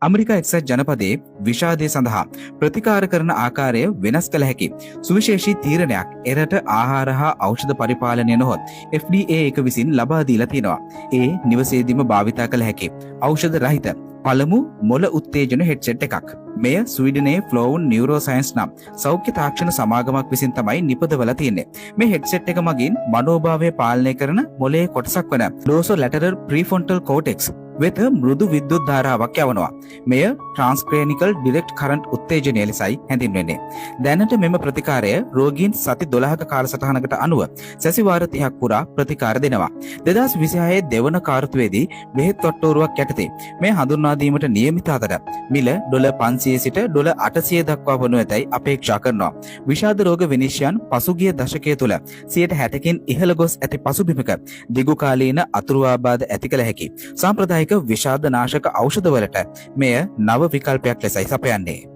America එක්සත් ජනපදයේ විෂාදය සඳහා ප්‍රතිකාර කරන ආකාරය වෙනස් කළ හැකි සුවිශේෂී තීරණයක් එරට ආහාර හා ඖෂධ පරිපාලනය නොහොත් FDA එක විසින් ලබා දීලා තියෙනවා. ඒ නිවසේදීම භාවිතා කළ හැකි ඖෂධ රහිත පළමු මොළ උත්තේජන හෙඩ්සෙට් එකක්. මෙය ස්වීඩනයේ ෆ්ලෝවුන් නියුරෝසයන්ස් නම් සෞඛ්‍ය තාක්ෂණ සමාගමක් විසින් තමයි නිපදවලා තියෙන්නේ. මේ හෙඩ්සෙට් එක මගින් මනෝභාවය පාලනය කරන මොළයේ කොටසක් වන ඩෝසෝ ලැටරල් ප්‍රීෆොන්ටල් කෝටෙක්ස් වෙත මෘදු විද්‍යුත් ධාරාවක් යවනවා. මෙය ට්‍රාන්ස්ක්‍රේනිකල් ඩිරෙක්ට් කරන්ට් උත්තේජනය ලෙසයි හැඳින්වෙන්නේ. දැනට මෙම ප්‍රතිකාරය රෝගීන් සති 12ක කාලසටහනකට අනුව සැසිවාර 30ක් පුරා ප්‍රතිකාර දෙනවා. 2026 දෙවන කාර්තුවේදී බෙහෙත් වට්ටෝරුවක් යටතේ මේ හඳුන්වා දීමට නියමිත අතර මිල $500 සිට $800 දක්වා වනු ඇතැයි අපේක්ෂා කරනවා. විෂාද රෝග විනිශ්චයන් පසුගිය දශකය තුළ 60%කින් ඉහළ ගොස් ඇති පසුබිමක දිගු කාලීන අතුරු ආබාධ ඇති කළ හැකි සාම්ප්‍රදායික විෂාද නාශක ඖෂධවලට මෙය නව විකල්පයක් ලෙසයි සපයන්නේ.